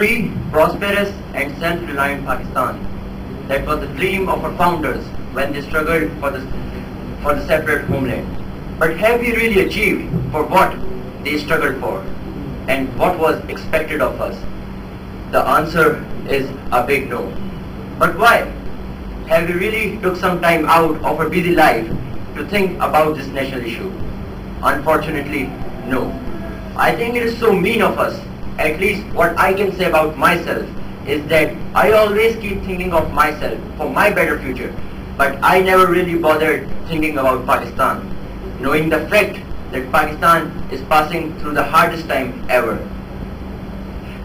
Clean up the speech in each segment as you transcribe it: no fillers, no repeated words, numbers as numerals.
free, prosperous and self-reliant Pakistan. That was the dream of our founders when they struggled for the separate homeland. But have we really achieved for what they struggled for and what was expected of us? The answer is a big no. But why? Have we really took some time out of our busy life to think about this national issue? Unfortunately, no. I think it is so mean of us. At least what I can say about myself is that I always keep thinking of myself for my better future, but I never really bothered thinking about Pakistan, knowing the fact that Pakistan is passing through the hardest time ever.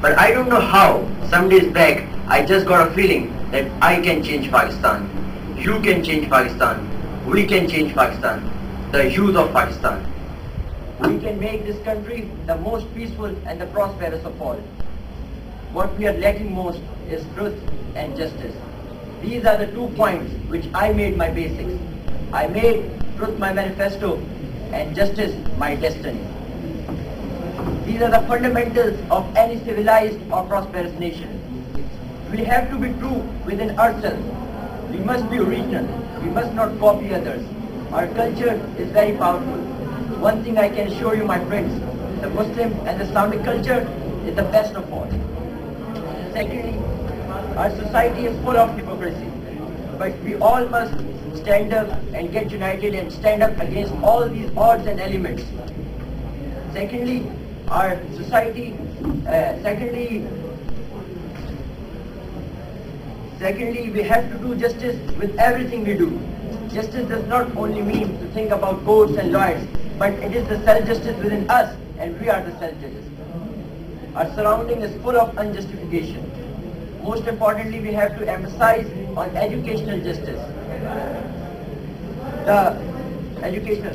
But I don't know how, some days back, I just got a feeling that I can change Pakistan. You can change Pakistan. We can change Pakistan. The youth of Pakistan. We can make this country the most peaceful and the prosperous of all. What we are lacking most is truth and justice. These are the 2 points which I made my basics. I made truth my manifesto and justice my destiny. These are the fundamentals of any civilized or prosperous nation. We have to be true within ourselves. We must be original. We must not copy others. Our culture is very powerful. One thing I can assure you, my friends, the Muslim and the Islamic culture is the best of all. Secondly, our society is full of hypocrisy, but we all must stand up and get united and stand up against all these odds and elements. Secondly, our society, Secondly, we have to do justice with everything we do. Justice does not only mean to think about courts and lawyers, but it is the self-justice within us, and we are the self-judges. Our surrounding is full of unjustification. Most importantly, we have to emphasize on educational justice.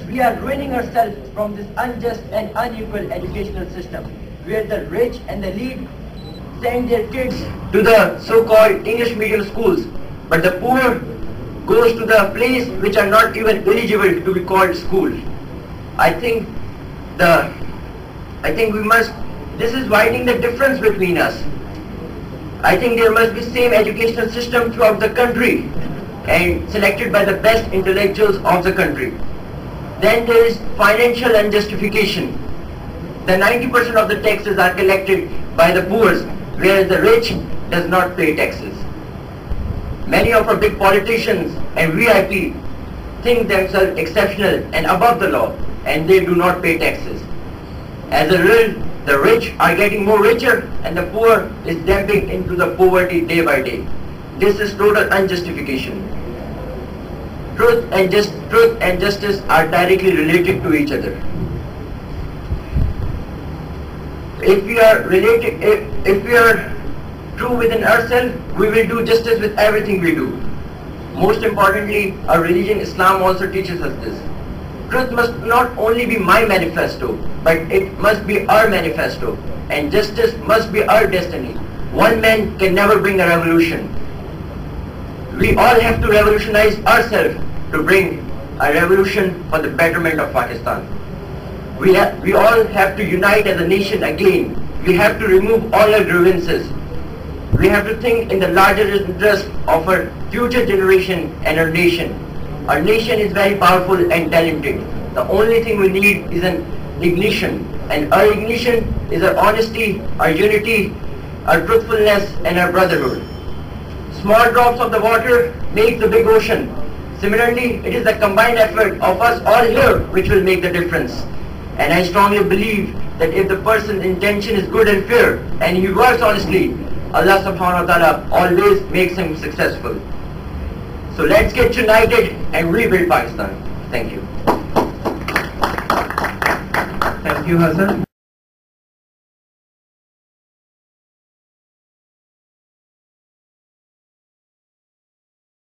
We are ruining ourselves from this unjust and unequal educational system, where the rich and the elite send their kids to the so-called English medium schools, but the poor goes to the place which are not even eligible to be called school. I think this is widening the difference between us. I think there must be same educational system throughout the country and selected by the best intellectuals of the country. Then there is financial unjustification. The 90% of the taxes are collected by the poor, whereas the rich does not pay taxes. Many of our big politicians and VIP think themselves exceptional and above the law, and they do not pay taxes. As a result, the rich are getting more richer and the poor is dumping into the poverty day by day. This is total unjustification. Truth and justice are directly related to each other. If we are true within ourselves, we will do justice with everything we do. Most importantly, our religion Islam also teaches us this. Truth must not only be my manifesto, but it must be our manifesto, and justice must be our destiny. One man can never bring a revolution. We all have to revolutionize ourselves to bring a revolution for the betterment of Pakistan. We all have to unite as a nation again. We have to remove all our grievances. We have to think in the larger interest of our future generation and our nation. Our nation is very powerful and talented. The only thing we need is an ignition. And our ignition is our honesty, our unity, our truthfulness and our brotherhood. Small drops of the water make the big ocean. Similarly, it is the combined effort of us all here which will make the difference. And I strongly believe that if the person's intention is good and fair and he works honestly, Allah subhanahu wa ta'ala always makes him successful. So let's get united and rebuild Pakistan. Thank you. Thank you, Hassan.